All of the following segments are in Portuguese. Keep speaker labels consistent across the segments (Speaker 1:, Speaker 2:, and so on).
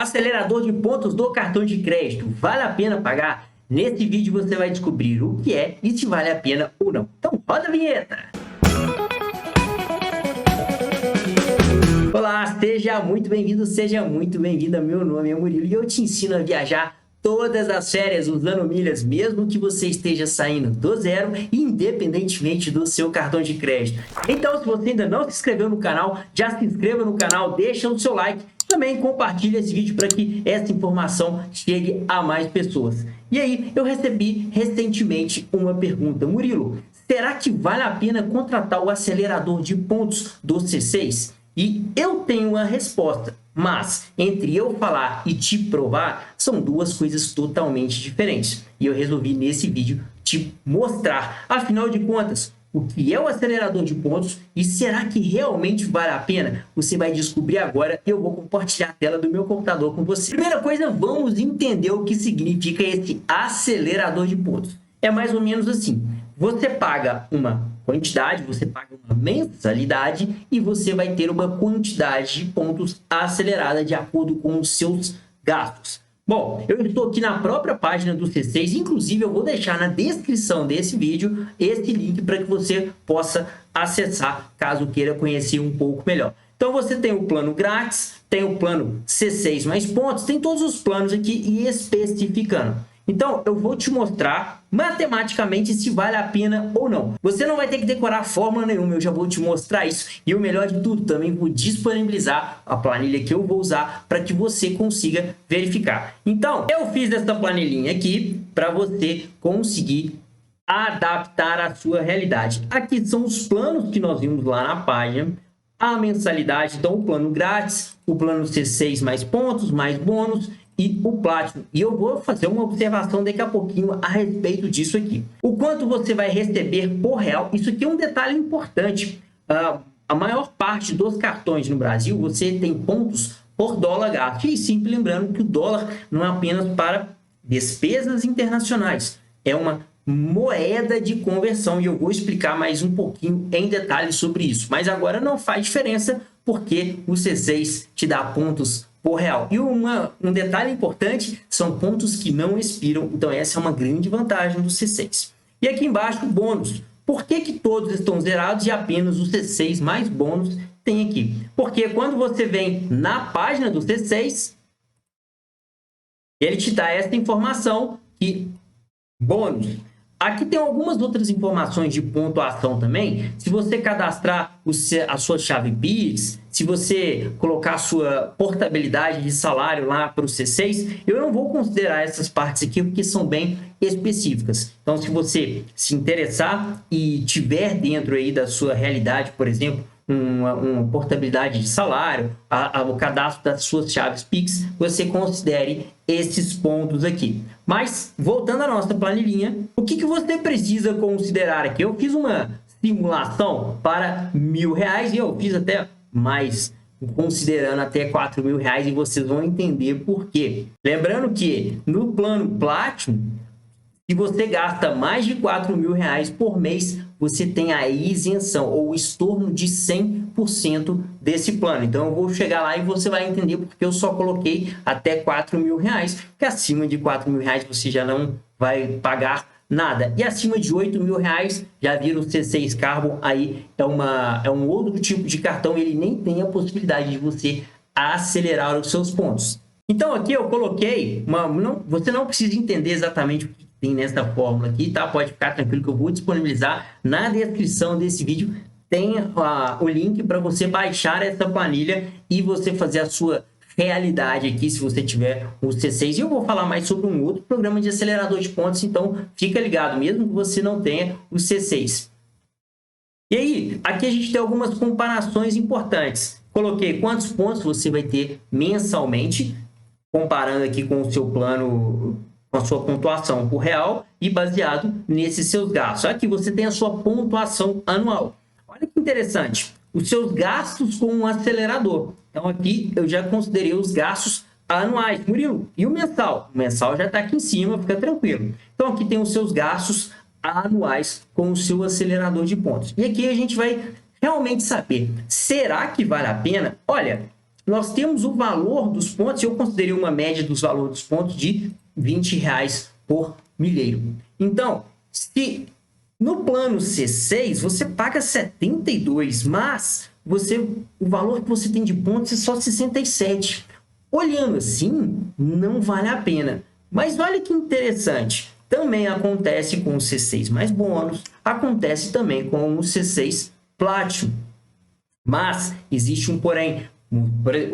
Speaker 1: Acelerador de pontos do cartão de crédito, vale a pena pagar? Nesse vídeo você vai descobrir o que é e se vale a pena ou não. Então roda a vinheta! Olá, seja muito bem-vindo, seja muito bem-vinda. Meu nome é Murilo e eu te ensino a viajar todas as férias usando milhas, mesmo que você esteja saindo do zero, independentemente do seu cartão de crédito. Então, se você ainda não se inscreveu no canal, já se inscreva no canal, deixa o seu like, também compartilhe esse vídeo para que essa informação chegue a mais pessoas. E aí, eu recebi recentemente uma pergunta: Murilo, será que vale a pena contratar o acelerador de pontos do C6? E eu tenho uma resposta, mas entre eu falar e te provar, são duas coisas totalmente diferentes. E eu resolvi nesse vídeo te mostrar, afinal de contas, o que é o acelerador de pontos e será que realmente vale a pena? Você vai descobrir agora e eu vou compartilhar a tela do meu computador com você. Primeira coisa, vamos entender o que significa esse acelerador de pontos. É mais ou menos assim: você paga uma quantidade, você paga uma mensalidade e você vai ter uma quantidade de pontos acelerada de acordo com os seus gastos. Bom, eu estou aqui na própria página do C6, inclusive eu vou deixar na descrição desse vídeo esse link para que você possa acessar caso queira conhecer um pouco melhor. Então você tem o plano grátis, tem o plano C6 mais pontos, tem todos os planos aqui e especificando. Então, eu vou te mostrar matematicamente se vale a pena ou não. Você não vai ter que decorar fórmula nenhuma, eu já vou te mostrar isso. E o melhor de tudo, também vou disponibilizar a planilha que eu vou usar para que você consiga verificar. Então, eu fiz essa planilhinha aqui para você conseguir adaptar a sua realidade. Aqui são os planos que nós vimos lá na página. A mensalidade, então o plano grátis, o plano C6 mais pontos, mais bônus e o Platinum. E eu vou fazer uma observação daqui a pouquinho a respeito disso aqui. O quanto você vai receber por real, isso aqui é um detalhe importante. A maior parte dos cartões no Brasil, você tem pontos por dólar gasto. E sempre lembrando que o dólar não é apenas para despesas internacionais, é uma moeda de conversão e eu vou explicar mais um pouquinho em detalhes sobre isso. Mas agora não faz diferença porque o C6 te dá pontos por real. E um detalhe importante, são pontos que não expiram, então essa é uma grande vantagem do C6. E aqui embaixo, bônus. Por que que todos estão zerados e apenas o C6 mais bônus tem aqui? Porque quando você vem na página do C6, ele te dá essa informação que bônus. Aqui tem algumas outras informações de pontuação também. Se você cadastrar a sua chave Pix, se você colocar a sua portabilidade de salário lá para o C6, eu não vou considerar essas partes aqui porque são bem específicas. Então, se você se interessar e tiver dentro aí da sua realidade, por exemplo, uma portabilidade de salário, o cadastro das suas chaves Pix, você considere esses pontos aqui. Mas, voltando à nossa planilhinha, o que você precisa considerar aqui? Eu fiz uma simulação para R$1.000 e eu fiz até mais, considerando até R$4.000 e vocês vão entender por quê. Lembrando que no plano Platinum, se você gasta mais de R$4.000 por mês, você tem a isenção ou o estorno de 100% desse plano. Então, eu vou chegar lá e você vai entender porque eu só coloquei até R$4.000, porque acima de R$4.000 você já não vai pagar nada. E acima de R$8.000, já vira o C6 Carbon, aí é um outro tipo de cartão, ele nem tem a possibilidade de você acelerar os seus pontos. Então, aqui eu coloquei, você não precisa entender exatamente o que tem nessa fórmula aqui, tá? Pode ficar tranquilo que eu vou disponibilizar na descrição desse vídeo. Tem o link para você baixar essa planilha e você fazer a sua realidade aqui, se você tiver o C6. E eu vou falar mais sobre um outro programa de acelerador de pontos, então fica ligado, mesmo que você não tenha o C6. E aí, aqui a gente tem algumas comparações importantes. Coloquei quantos pontos você vai ter mensalmente, comparando aqui com o seu plano, com a sua pontuação por real e baseado nesses seus gastos. Aqui você tem a sua pontuação anual. Olha que interessante, os seus gastos com um acelerador. Então aqui eu já considerei os gastos anuais. Murilo, e o mensal? O mensal já está aqui em cima, fica tranquilo. Então aqui tem os seus gastos anuais com o seu acelerador de pontos. E aqui a gente vai realmente saber, será que vale a pena? Olha, nós temos o valor dos pontos, eu considerei uma média dos valores dos pontos de R$ 20 por milheiro. Então, se no plano C6 você paga 72, mas o valor que você tem de pontos é só 67. Olhando assim, não vale a pena. Mas olha que interessante, também acontece com o C6 mais bônus, acontece também com o C6 Platinum. Mas existe um porém.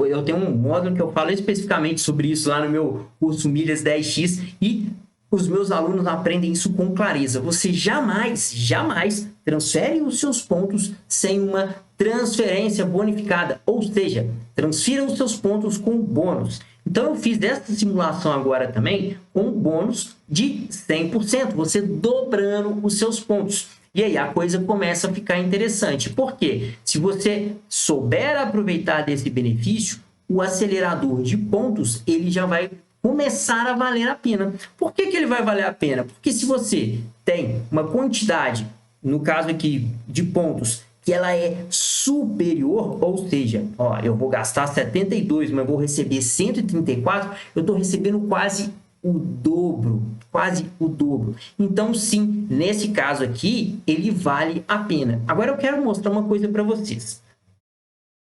Speaker 1: Eu tenho um módulo que eu falo especificamente sobre isso lá no meu curso Milhas 10x e os meus alunos aprendem isso com clareza. Você jamais transfere os seus pontos sem uma transferência bonificada, ou seja, transfira os seus pontos com bônus. Então, eu fiz essa simulação agora também com um bônus de 100%, você dobrando os seus pontos. E aí a coisa começa a ficar interessante. Por quê? Se você souber aproveitar desse benefício, o acelerador de pontos ele já vai começar a valer a pena. Por que ele vai valer a pena? Porque se você tem uma quantidade, no caso aqui, de pontos, que ela é superior, ou seja, ó, eu vou gastar 72, mas vou receber 134, eu estou recebendo quase o dobro. Então, sim, nesse caso aqui, ele vale a pena. Agora, eu quero mostrar uma coisa para vocês.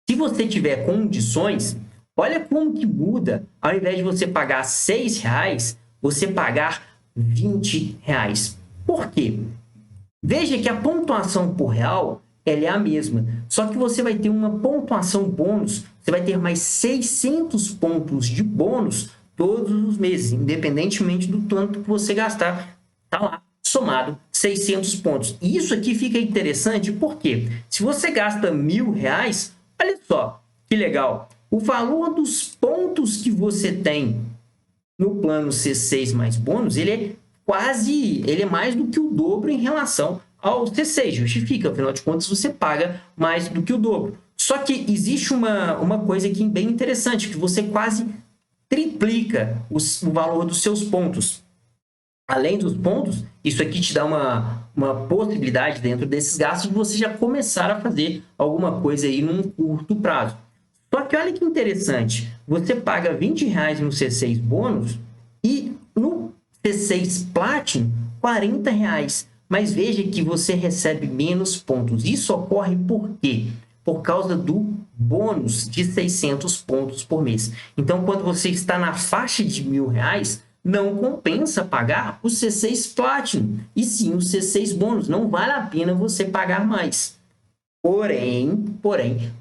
Speaker 1: Se você tiver condições, olha como que muda. Ao invés de você pagar R$6, você pagar R$20. Por quê? Veja que a pontuação por real ela é a mesma. Só que você vai ter uma pontuação bônus, você vai ter mais 600 pontos de bônus todos os meses, independentemente do tanto que você gastar. Tá lá, somado 600 pontos. E isso aqui fica interessante porque se você gasta R$1.000, olha só que legal. O valor dos pontos que você tem no plano C6 mais bônus, ele é mais do que o dobro em relação ao C6. Justifica, afinal de contas, você paga mais do que o dobro. Só que existe uma coisa aqui bem interessante, que você quase triplica o valor dos seus pontos. Além dos pontos, isso aqui te dá uma possibilidade dentro desses gastos de você já começar a fazer alguma coisa aí num curto prazo. Só que olha que interessante, você paga R$20 no C6 bônus e no C6 Platinum R$40. Mas veja que você recebe menos pontos. Isso ocorre por quê? Por causa do bônus de 600 pontos por mês. Então, quando você está na faixa de R$1.000, não compensa pagar o C6 Platinum, e sim o C6 bônus. Não vale a pena você pagar mais. Porém,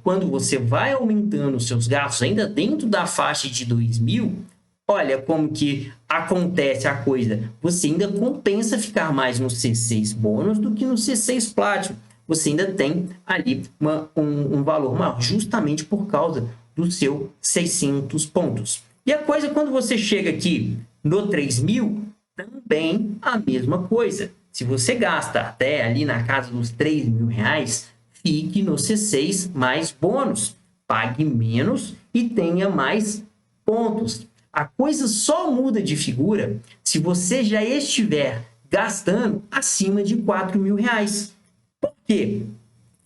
Speaker 1: quando você vai aumentando os seus gastos, ainda dentro da faixa de 2.000, olha como que acontece a coisa. Você ainda compensa ficar mais no C6 bônus do que no C6 Platinum. Você ainda tem ali um valor maior, justamente por causa do seu 600 pontos. E a coisa, quando você chega aqui no 3.000, também a mesma coisa. Se você gasta até ali na casa dos R$3.000, fique no C6 mais bônus. Pague menos e tenha mais pontos. A coisa só muda de figura se você já estiver gastando acima de R$4.000. Por quê?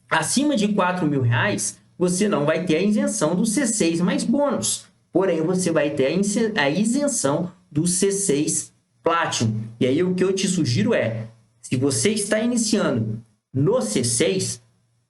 Speaker 1: Acima de R$4.000, você não vai ter a isenção do C6 mais bônus. Porém, você vai ter a isenção do C6 Platinum. E aí, o que eu te sugiro é, se você está iniciando no C6,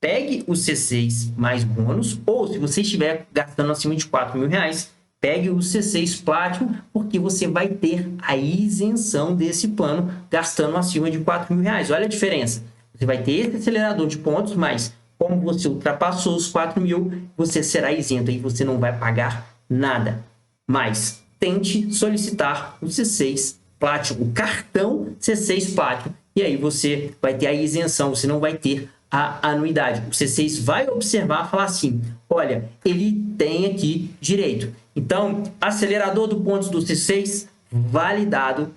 Speaker 1: pegue o C6 mais bônus, ou se você estiver gastando acima de R$4.000, pegue o C6 Platinum, porque você vai ter a isenção desse plano gastando acima de R$4.000. Olha a diferença. Você vai ter esse acelerador de pontos, mas como você ultrapassou os 4.000, você será isento e você não vai pagar nada. Mas tente solicitar o C6 Platinum, o cartão C6 Platinum, e aí você vai ter a isenção, você não vai ter a anuidade. O C6 vai observar e falar assim, olha, ele tem aqui direito. Então, acelerador do pontos do C6 validado.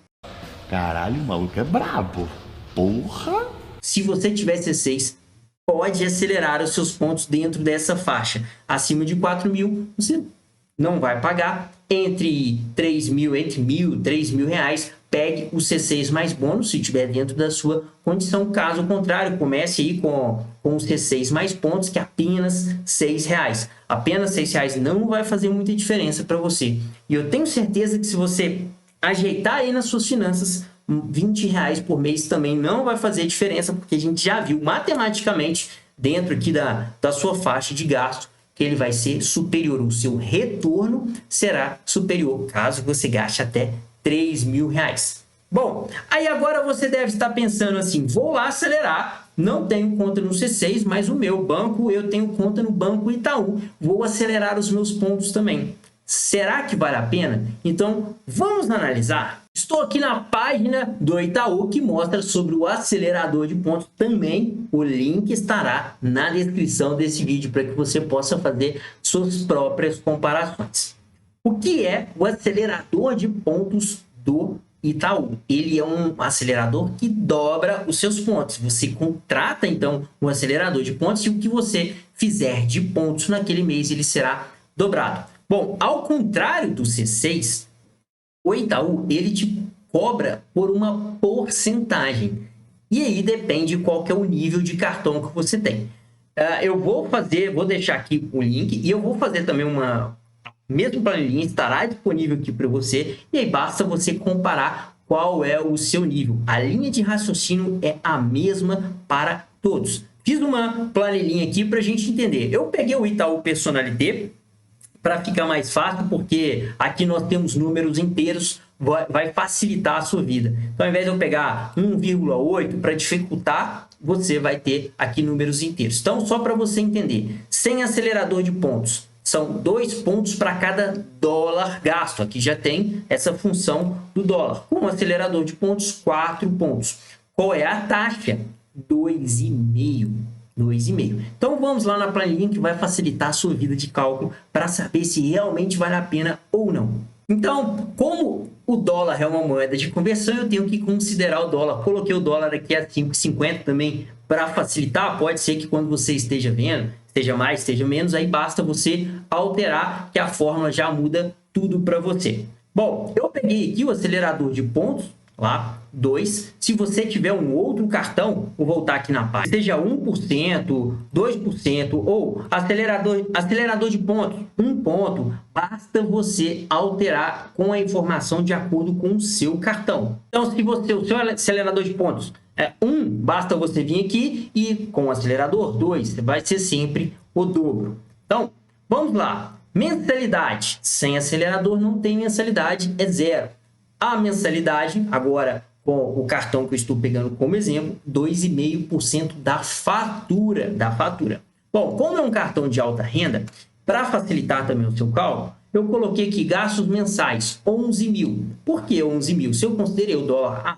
Speaker 2: Caralho, o maluco é brabo. Porra!
Speaker 1: Se você tiver C6, pode acelerar os seus pontos dentro dessa faixa. Acima de 4.000, você não vai pagar. Entre 3.000, entre R$ 1.000, R$ 3.000, pegue o C6 mais bônus, se estiver dentro da sua condição. Caso contrário, comece aí com o C6 mais pontos, que é apenas R$ 6. Apenas R$ 6 não vai fazer muita diferença para você. E eu tenho certeza que se você ajeitar aí nas suas finanças, R$ 20 por mês também não vai fazer diferença, porque a gente já viu matematicamente dentro aqui da sua faixa de gasto que ele vai ser superior, o seu retorno será superior, caso você gaste até R$ 3.000. Bom, aí agora você deve estar pensando assim, vou lá acelerar, não tenho conta no C6, mas o meu banco, eu tenho conta no Banco Itaú, vou acelerar os meus pontos também. Será que vale a pena? Então, vamos analisar. Estou aqui na página do Itaú que mostra sobre o acelerador de pontos. Também o link estará na descrição desse vídeo para que você possa fazer suas próprias comparações. O que é o acelerador de pontos do Itaú? Ele é um acelerador que dobra os seus pontos. Você contrata, então, um acelerador de pontos e o que você fizer de pontos naquele mês, ele será dobrado. Bom, ao contrário do C6, o Itaú, ele te cobra por uma porcentagem. E aí depende qual que é o nível de cartão que você tem. Eu vou deixar aqui o link e eu vou fazer também mesmo planilha estará disponível aqui para você. E aí basta você comparar qual é o seu nível. A linha de raciocínio é a mesma para todos. Fiz uma planilhinha aqui para a gente entender. Eu peguei o Itaú Personalité para ficar mais fácil, porque aqui nós temos números inteiros, vai facilitar a sua vida. Então, ao invés de eu pegar 1,8 para dificultar, você vai ter aqui números inteiros. Então, só para você entender, sem acelerador de pontos, são 2 pontos para cada dólar gasto. Aqui já tem essa função do dólar. Com o acelerador de pontos, 4 pontos. Qual é a taxa? 2,5. 2,5. Então vamos lá na planilha que vai facilitar a sua vida de cálculo para saber se realmente vale a pena ou não. Então, como o dólar é uma moeda de conversão, eu tenho que considerar o dólar. Coloquei o dólar aqui a 5,50 também para facilitar. Pode ser que quando você esteja vendo, esteja mais, esteja menos, aí basta você alterar que a fórmula já muda tudo para você. Bom, eu peguei aqui o acelerador de pontos, lá, 2. Se você tiver um outro cartão, vou voltar aqui na página, seja 1%, 2% ou acelerador de pontos, 1 ponto, basta você alterar com a informação de acordo com o seu cartão. Então, se o seu acelerador de pontos é 1, basta você vir aqui e com o acelerador 2, vai ser sempre o dobro. Então, vamos lá. Mensalidade. Sem acelerador não tem mensalidade, é 0. A mensalidade, agora com o cartão que eu estou pegando como exemplo, 2,5% da fatura. Bom, como é um cartão de alta renda, para facilitar também o seu cálculo, eu coloquei aqui gastos mensais, 11 mil. Por que 11 mil? Se eu considerei o dólar a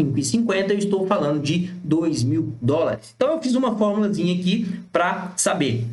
Speaker 1: 5,50, eu estou falando de 2 mil dólares. Então, eu fiz uma formulazinha aqui para saber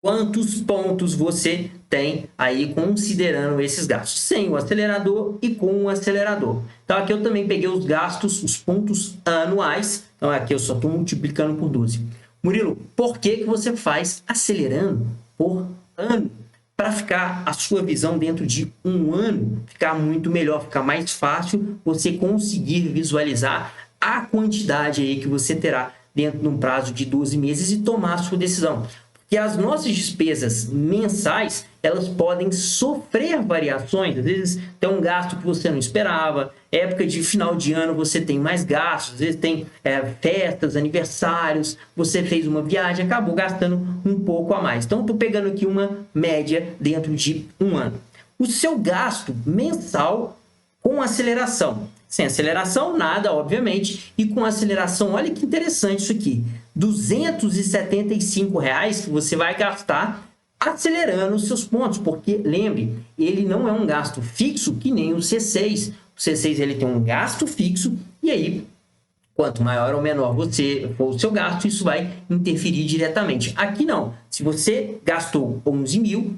Speaker 1: quantos pontos você tem aí considerando esses gastos, sem o acelerador e com o acelerador. Então, aqui eu também peguei os gastos, os pontos anuais. Então, aqui eu só estou multiplicando por 12. Murilo, por que você faz acelerando por ano? Para ficar a sua visão dentro de um ano, ficar muito melhor, ficar mais fácil você conseguir visualizar a quantidade aí que você terá dentro de um prazo de 12 meses e tomar a sua decisão. Que as nossas despesas mensais, elas podem sofrer variações. Às vezes tem um gasto que você não esperava, época de final de ano você tem mais gastos, às vezes tem festas, aniversários, você fez uma viagem, acabou gastando um pouco a mais. Então, estou pegando aqui uma média dentro de um ano. O seu gasto mensal com aceleração. Sem aceleração, nada, obviamente. E com aceleração, olha que interessante isso aqui. R$ 275 que você vai gastar acelerando os seus pontos. Porque, lembre, ele não é um gasto fixo que nem o C6. O C6 ele tem um gasto fixo e aí, quanto maior ou menor for o seu gasto, isso vai interferir diretamente. Aqui não. Se você gastou 11 mil,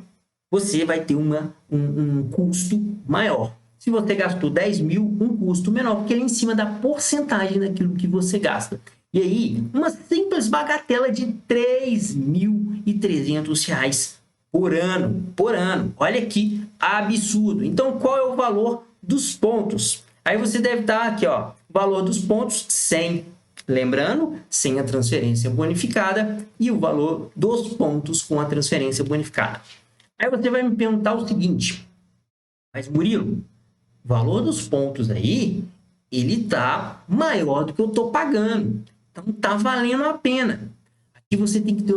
Speaker 1: você vai ter um custo maior. Se você gastou 10 mil, um custo menor, porque ele é em cima da porcentagem daquilo que você gasta. E aí, uma simples bagatela de R$ 3.300 por ano, por ano. Olha que absurdo. Então, qual é o valor dos pontos? Aí você deve estar aqui, ó, valor dos pontos 100. Lembrando, sem a transferência bonificada e o valor dos pontos com a transferência bonificada. Aí você vai me perguntar o seguinte, mas Murilo, o valor dos pontos aí, ele tá maior do que eu tô pagando. Então tá valendo a pena. Aqui você tem que ter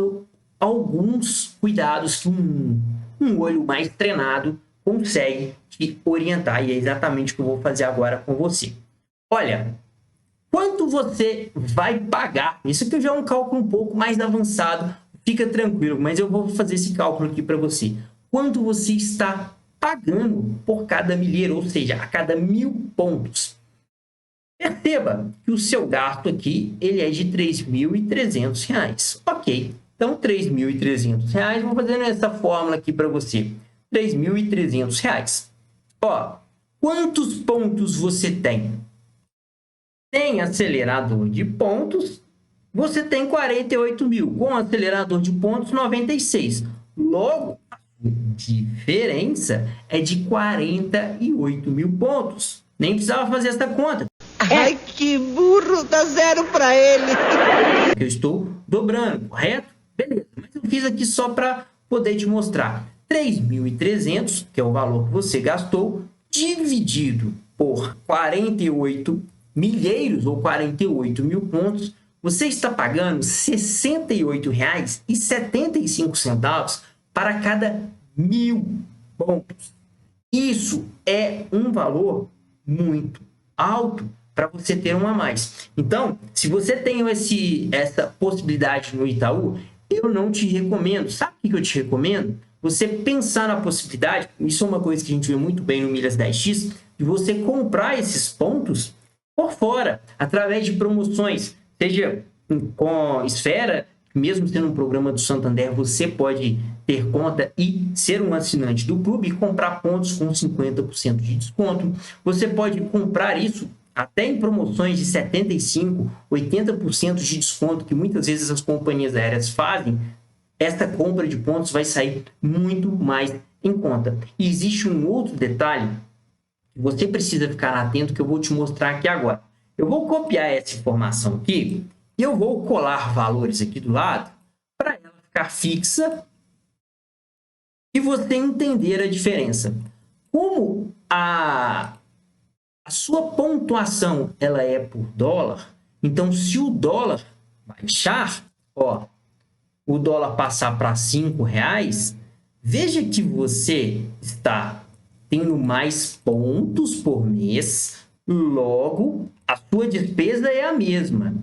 Speaker 1: alguns cuidados que um olho mais treinado consegue te orientar. E é exatamente o que eu vou fazer agora com você. Olha, quanto você vai pagar? Isso aqui já é um cálculo um pouco mais avançado. Fica tranquilo, mas eu vou fazer esse cálculo aqui para você. Quanto você está pagando por cada milheiro, ou seja, a cada 1000 pontos? Perceba que o seu gasto aqui ele é de R$ 3.300. Ok, então R$ 3.300. Vou fazendo essa fórmula aqui para você. R$ 3.300. Ó, quantos pontos você tem? Tem acelerador de pontos, você tem 48 mil. Com acelerador de pontos, 96. Logo, a diferença é de 48 mil pontos. Nem precisava fazer essa conta.
Speaker 3: Ai, que burro, dá 0 para ele.
Speaker 1: Eu estou dobrando, correto? Beleza, mas eu fiz aqui só para poder te mostrar. 3.300, que é o valor que você gastou, dividido por 48 milheiros ou 48 mil pontos, você está pagando R$ 68,75 para cada 1000 pontos. Isso é um valor muito alto para você ter um a mais. Então, se você tem essa possibilidade no Itaú, eu não te recomendo. Sabe o que eu te recomendo? Você pensar na possibilidade, isso é uma coisa que a gente vê muito bem no Milhas 10X, de você comprar esses pontos por fora, através de promoções, seja com Esfera, mesmo sendo um programa do Santander, você pode ter conta e ser um assinante do clube e comprar pontos com 50% de desconto. Você pode comprar isso até em promoções de 75%, 80% de desconto, que muitas vezes as companhias aéreas fazem. Esta compra de pontos vai sair muito mais em conta. E existe um outro detalhe que você precisa ficar atento, que eu vou te mostrar aqui agora. Eu vou copiar essa informação aqui e eu vou colar valores aqui do lado para ela ficar fixa e você entender a diferença. Como a sua pontuação ela é por dólar, então se o dólar baixar, ó, o dólar passar para R$ 5,00, veja que você está tendo mais pontos por mês, logo a sua despesa é a mesma.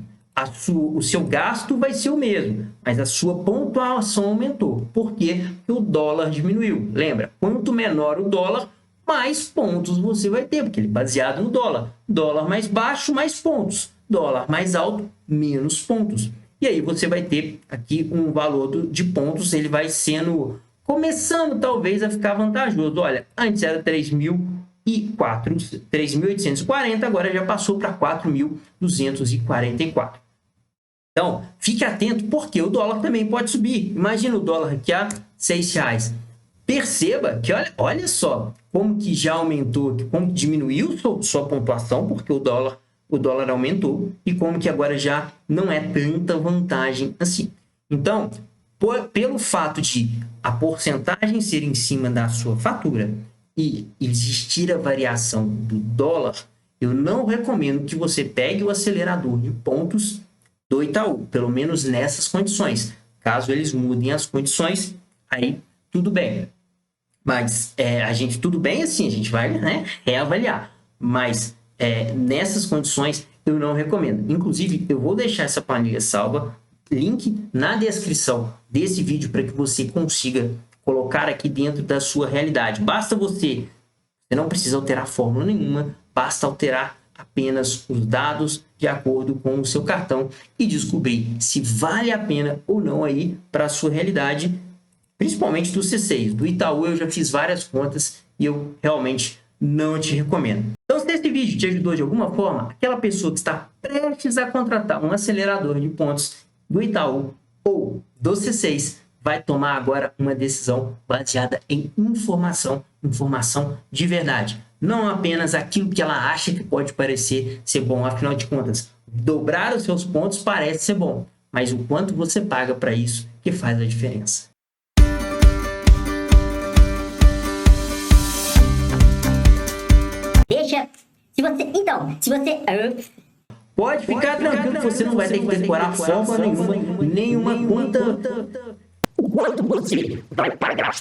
Speaker 1: O seu gasto vai ser o mesmo, mas a sua pontuação aumentou. Por quê? Porque o dólar diminuiu. Lembra, quanto menor o dólar, mais pontos você vai ter, porque ele é baseado no dólar. Dólar mais baixo, mais pontos. Dólar mais alto, menos pontos. E aí você vai ter aqui um valor de pontos, ele vai sendo, começando talvez a ficar vantajoso. Olha, antes era 3.840, agora já passou para 4.244. Então, fique atento, porque o dólar também pode subir. Imagina o dólar aqui a R$ 6,00. Perceba que, olha só, como que já aumentou, como que diminuiu sua pontuação, porque o dólar aumentou, e como que agora já não é tanta vantagem assim. Então, pelo fato de a porcentagem ser em cima da sua fatura e existir a variação do dólar, eu não recomendo que você pegue o acelerador de pontos do Itaú, pelo menos nessas condições. Caso eles mudem as condições, aí tudo bem. Mas tudo bem assim, a gente vai, né, reavaliar. Mas nessas condições eu não recomendo. Inclusive, eu vou deixar essa planilha salva, link na descrição desse vídeo para que você consiga colocar aqui dentro da sua realidade. Basta você não precisa alterar fórmula nenhuma, basta alterar apenas os dados de acordo com o seu cartão e descobrir se vale a pena ou não aí para a sua realidade, principalmente do C6. Do Itaú eu já fiz várias contas e eu realmente não te recomendo. Então, se esse vídeo te ajudou de alguma forma, aquela pessoa que está prestes a contratar um acelerador de pontos do Itaú ou do C6, vai tomar agora uma decisão baseada em informação de verdade. Não apenas aquilo que ela acha que pode parecer ser bom. Afinal de contas, dobrar os seus pontos parece ser bom, mas o quanto você paga para isso que faz a diferença.
Speaker 4: Se você
Speaker 1: Pode ficar tranquilo que você não vai ter que decorar fórmula nenhuma conta.
Speaker 4: quanto você vai pagar?